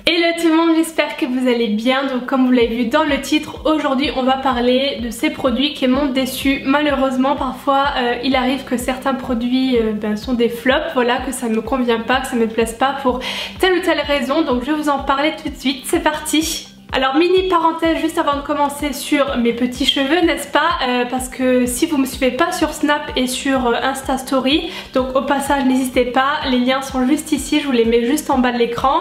Hello tout le monde, j'espère que vous allez bien. Donc comme vous l'avez vu dans le titre, aujourd'hui on va parler de ces produits qui m'ont déçu. Malheureusement parfois il arrive que certains produits sont des flops, voilà, que ça ne me convient pas, que ça ne me plaise pas pour telle ou telle raison. Donc je vais vous en parler tout de suite, c'est parti. Alors mini parenthèse juste avant de commencer sur mes petits cheveux, n'est-ce pas, parce que si vous me suivez pas sur Snap et sur Insta Story, donc au passage n'hésitez pas, les liens sont juste ici, je vous les mets juste en bas de l'écran.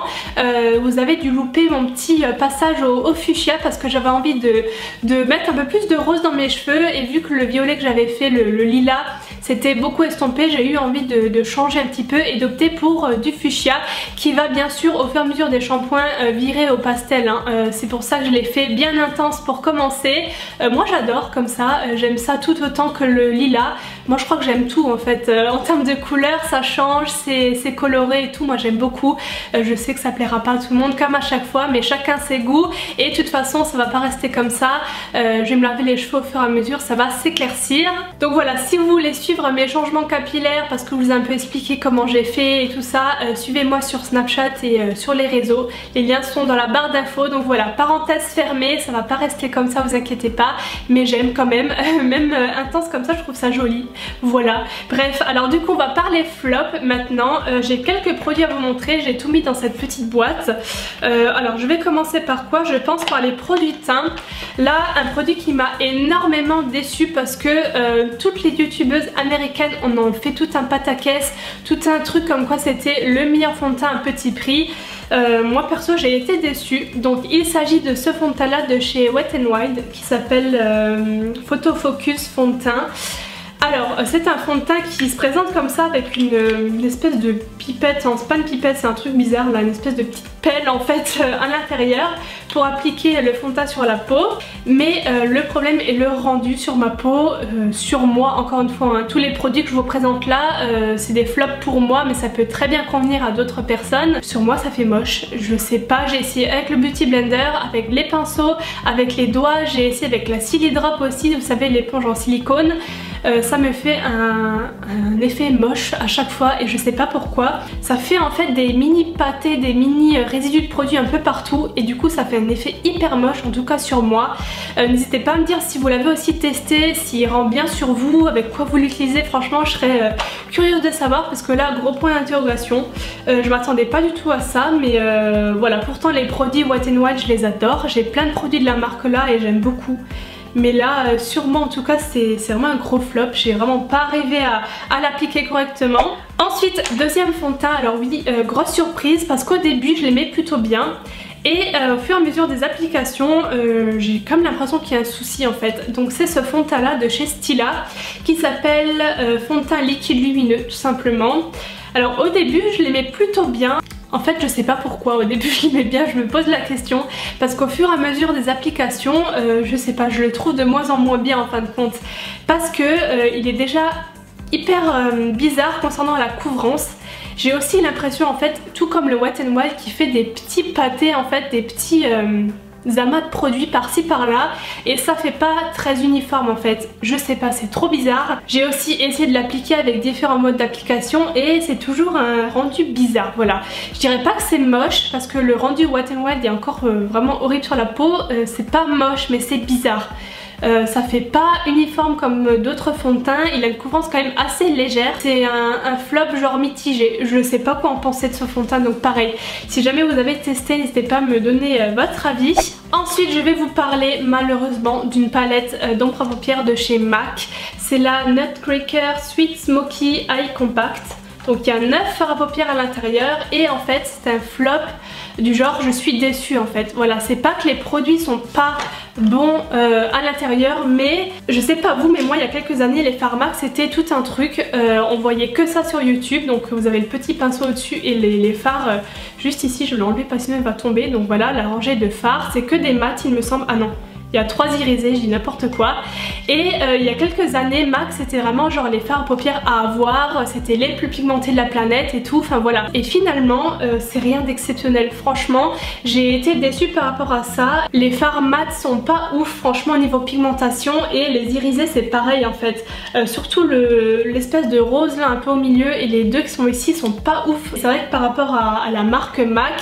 Vous avez dû louper mon petit passage au fuchsia parce que j'avais envie de mettre un peu plus de rose dans mes cheveux, et vu que le violet que j'avais fait, le lilas, c'était beaucoup estompé, j'ai eu envie de changer un petit peu et d'opter pour du fuchsia qui va bien sûr au fur et à mesure des shampoings virer au pastel, hein. C'est pour ça que je l'ai fait bien intense pour commencer. Moi j'adore comme ça, j'aime ça tout autant que le lilas. Moi je crois que j'aime tout en fait, en termes de couleurs ça change, c'est coloré et tout, moi j'aime beaucoup. Je sais que ça plaira pas à tout le monde comme à chaque fois, mais chacun ses goûts, et de toute façon ça va pas rester comme ça. Je vais me laver les cheveux au fur et à mesure, ça va s'éclaircir. Donc voilà, si vous voulez suivre mes changements capillaires, parce que je vous ai un peu expliqué comment j'ai fait et tout ça, suivez-moi sur Snapchat et sur les réseaux, les liens sont dans la barre d'infos. Donc voilà, parenthèse fermée, ça va pas rester comme ça, vous inquiétez pas, mais j'aime quand même, même intense comme ça, je trouve ça joli. Voilà, bref, alors du coup on va parler flop maintenant. J'ai quelques produits à vous montrer, j'ai tout mis dans cette petite boîte. Alors je vais commencer par quoi? Je pense par les produits teint. Là, un produit qui m'a énormément déçue parce que toutes les youtubeuses américaines on en fait tout un pataquès, tout un truc comme quoi c'était le meilleur fond de teint à petit prix. Moi perso j'ai été déçue. Donc il s'agit de ce fond de teint là de chez Wet n Wild qui s'appelle Photo Focus fond de teint. Alors c'est un fond de teint qui se présente comme ça avec une espèce de pipette, enfin c'est pas une pipette, c'est un truc bizarre là, une espèce de petite pelle en fait à l'intérieur pour appliquer le fond de teint sur la peau. Mais le problème est le rendu sur ma peau, sur moi encore une fois, hein. Tous les produits que je vous présente là c'est des flops pour moi, mais ça peut très bien convenir à d'autres personnes. Sur moi ça fait moche, je sais pas, j'ai essayé avec le Beauty Blender, avec les pinceaux, avec les doigts, j'ai essayé avec la Silly Drop aussi, vous savez l'éponge en silicone. Ça me fait un effet moche à chaque fois et je sais pas pourquoi. Ça fait en fait des mini pâtés, des mini résidus de produits un peu partout, et du coup ça fait un effet hyper moche, en tout cas sur moi. N'hésitez pas à me dire si vous l'avez aussi testé, s'il rend bien sur vous, avec quoi vous l'utilisez. Franchement je serais curieuse de savoir, parce que là gros point d'interrogation. Je m'attendais pas du tout à ça, mais voilà, pourtant les produits Wet n Wild je les adore, j'ai plein de produits de la marque là et j'aime beaucoup. Mais là, sûrement en tout cas, c'est vraiment un gros flop. J'ai vraiment pas arrivé à l'appliquer correctement. Ensuite, deuxième fond de teint. Alors oui, grosse surprise parce qu'au début, je l'aimais plutôt bien. Et au fur et à mesure des applications, j'ai comme l'impression qu'il y a un souci en fait. Donc c'est ce fond de teint là de chez Stila qui s'appelle fond de teint liquide lumineux tout simplement. Alors au début, je l'aimais plutôt bien. En fait je sais pas pourquoi, au début je l'aimais bien, je me pose la question, parce qu'au fur et à mesure des applications, je sais pas, je le trouve de moins en moins bien en fin de compte, parce que il est déjà hyper bizarre concernant la couvrance. J'ai aussi l'impression en fait, tout comme le Wet n Wild qui fait des petits pâtés en fait, des petits amas de produits par-ci par-là, et ça fait pas très uniforme en fait, je sais pas, c'est trop bizarre. J'ai aussi essayé de l'appliquer avec différents modes d'application et c'est toujours un rendu bizarre, voilà. Je dirais pas que c'est moche parce que le rendu Wet n Wild est encore vraiment horrible sur la peau, c'est pas moche mais c'est bizarre. Ça fait pas uniforme comme d'autres fonds de teint, il a une couvrance quand même assez légère. C'est un flop genre mitigé, je sais pas quoi en penser de ce fond de teint, donc pareil, si jamais vous avez testé n'hésitez pas à me donner votre avis. Ensuite je vais vous parler malheureusement d'une palette d'ombre à paupières de chez MAC. C'est la Nutcracker Sweet Smoky Eye Compact. Donc il y a 9 fards à paupières à l'intérieur et en fait c'est un flop du genre je suis déçue en fait. Voilà, c'est pas que les produits sont pas bons à l'intérieur, mais je sais pas vous, mais moi il y a quelques années les fards MAC c'était tout un truc, on voyait que ça sur YouTube. Donc vous avez le petit pinceau au dessus et les fards juste ici, je vais l'enlever parce que sinon il va tomber. Donc voilà, la rangée de fards, c'est que des mats il me semble, ah non, Il y a 3 irisés, je dis n'importe quoi. Et il y a quelques années, MAC c'était vraiment genre les fards paupières à avoir, c'était les plus pigmentés de la planète et tout, enfin voilà. Et finalement, c'est rien d'exceptionnel, franchement. J'ai été déçue par rapport à ça. Les fards mat sont pas ouf, franchement, au niveau pigmentation, et les irisés c'est pareil en fait. Surtout l'espèce de rose là un peu au milieu, et les deux qui sont ici sont pas ouf. C'est vrai que par rapport à la marque MAC,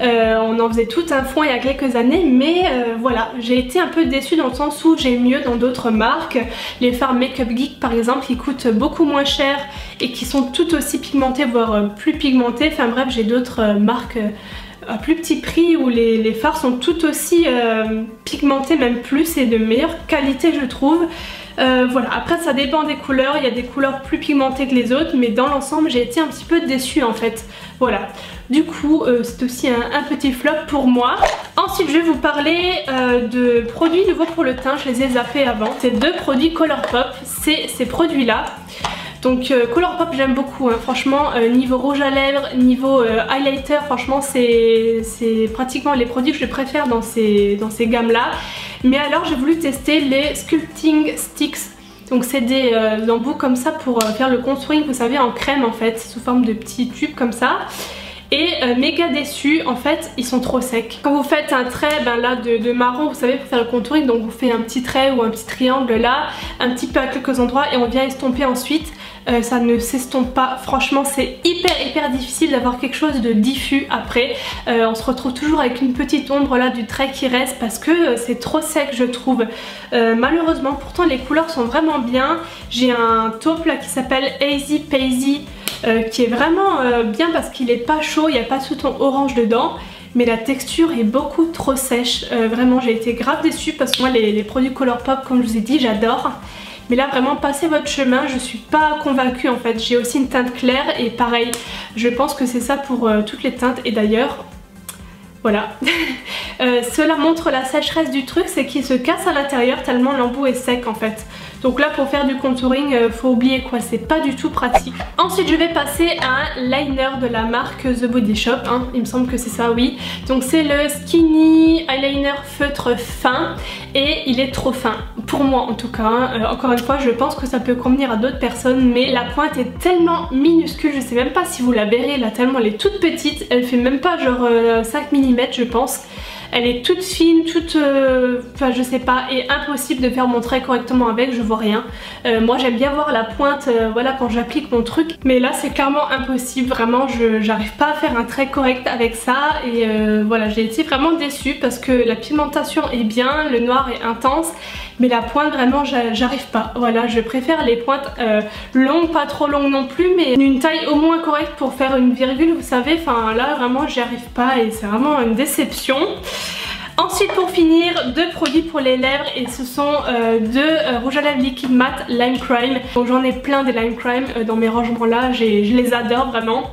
on en faisait tout un fond il y a quelques années, mais voilà, j'ai été un peu déçue dans le sens où j'ai mieux dans d'autres marques. Les fards Makeup Geek par exemple qui coûtent beaucoup moins cher et qui sont tout aussi pigmentées, voire plus pigmentées. Enfin bref, j'ai d'autres marques à plus petit prix où les fards sont tout aussi pigmentés, même plus, et de meilleure qualité je trouve. Voilà, après ça dépend des couleurs, il y a des couleurs plus pigmentées que les autres, mais dans l'ensemble j'ai été un petit peu déçue en fait. Voilà, du coup c'est aussi un petit flop pour moi. Ensuite je vais vous parler de produits nouveaux pour le teint, je les ai zappés avant. C'est 2 produits Colourpop, c'est ces produits là. Donc Colourpop j'aime beaucoup, hein. Franchement niveau rouge à lèvres, niveau highlighter, franchement c'est pratiquement les produits que je préfère dans ces gammes là. Mais alors j'ai voulu tester les Sculpting Sticks. Donc c'est des embouts comme ça pour faire le contouring, vous savez, en crème en fait, sous forme de petits tubes comme ça. Et méga déçue, en fait ils sont trop secs. Quand vous faites un trait là de marron, vous savez, pour faire le contouring, donc vous faites un petit trait ou un petit triangle là, un petit peu à quelques endroits, et on vient estomper ensuite. Ça ne s'estompe pas, franchement c'est hyper difficile d'avoir quelque chose de diffus après. On se retrouve toujours avec une petite ombre là du trait qui reste parce que c'est trop sec je trouve. Malheureusement, pourtant les couleurs sont vraiment bien. J'ai un taupe là qui s'appelle Hazy Paisy qui est vraiment bien parce qu'il est pas chaud, il n'y a pas tout ton orange dedans. Mais la texture est beaucoup trop sèche, vraiment j'ai été grave déçue parce que moi les produits Colourpop, comme je vous ai dit, j'adore. Mais là vraiment, passez votre chemin, je suis pas convaincue en fait. J'ai aussi une teinte claire et pareil, je pense que c'est ça pour toutes les teintes. Et d'ailleurs, voilà. Cela montre la sécheresse du truc, c'est qu'il se casse à l'intérieur tellement l'embout est sec en fait. Donc là pour faire du contouring, faut oublier quoi, c'est pas du tout pratique. Ensuite je vais passer à un liner de la marque The Body Shop, hein. Il me semble que c'est ça, oui. Donc c'est le Skinny Eyeliner feutre fin et il est trop fin, pour moi en tout cas, hein. Encore une fois je pense que ça peut convenir à d'autres personnes, mais la pointe est tellement minuscule, je sais même pas si vous la verrez là, tellement elle est toute petite, elle fait même pas genre 5 mm je pense. Elle est toute fine, toute... enfin je sais pas, et impossible de faire mon trait correctement avec, je vois rien. Moi j'aime bien voir la pointe, voilà, quand j'applique mon truc. Mais là c'est clairement impossible, vraiment j'arrive pas à faire un trait correct avec ça. Et voilà, j'ai été vraiment déçue parce que la pigmentation est bien, le noir est intense. Mais la pointe vraiment j'arrive pas. Voilà, je préfère les pointes longues, pas trop longues non plus, mais une taille au moins correcte pour faire une virgule, vous savez. Enfin là vraiment j'y arrive pas et c'est vraiment une déception. Ensuite pour finir, 2 produits pour les lèvres, et ce sont 2 rouges à lèvres liquide mat Lime Crime. Donc j'en ai plein des Lime Crime dans mes rangements là, je les adore vraiment.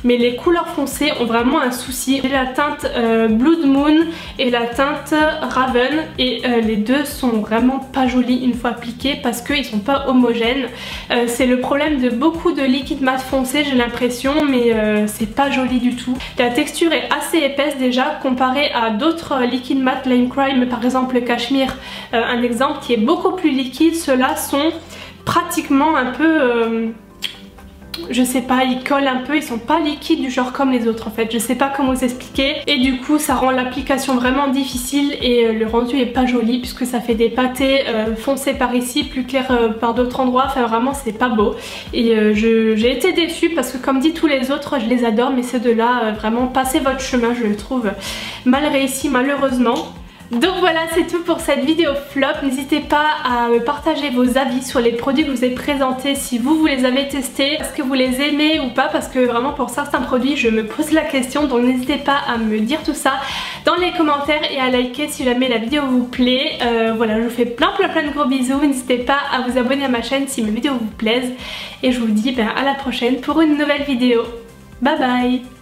Mais les couleurs foncées ont vraiment un souci. J'ai la teinte Blood Moon et la teinte Raven, et les deux sont vraiment pas jolis une fois appliqués parce qu'ils sont pas homogènes. C'est le problème de beaucoup de liquides mat foncés, j'ai l'impression, mais c'est pas joli du tout. La texture est assez épaisse déjà comparée à d'autres liquides mat Lime Crime, par exemple le Cachemire, un exemple qui est beaucoup plus liquide. Ceux-là sont pratiquement un peu... je sais pas, ils collent un peu, ils sont pas liquides du genre comme les autres en fait, je sais pas comment vous expliquer. Et du coup ça rend l'application vraiment difficile et le rendu est pas joli puisque ça fait des pâtés foncés par ici, plus clairs par d'autres endroits. Enfin vraiment c'est pas beau. Et j'ai été déçue parce que comme dit tous les autres je les adore, mais ces deux-là vraiment passez votre chemin, je le trouve mal réussi malheureusement. Donc voilà, c'est tout pour cette vidéo flop. N'hésitez pas à me partager vos avis sur les produits que je vous ai présentés, si vous les avez testés, est-ce que vous les aimez ou pas, parce que vraiment pour certains produits je me pose la question. Donc n'hésitez pas à me dire tout ça dans les commentaires et à liker si jamais la vidéo vous plaît. Voilà, je vous fais plein de gros bisous. N'hésitez pas à vous abonner à ma chaîne si mes vidéos vous plaisent, et je vous dis à la prochaine pour une nouvelle vidéo. Bye bye.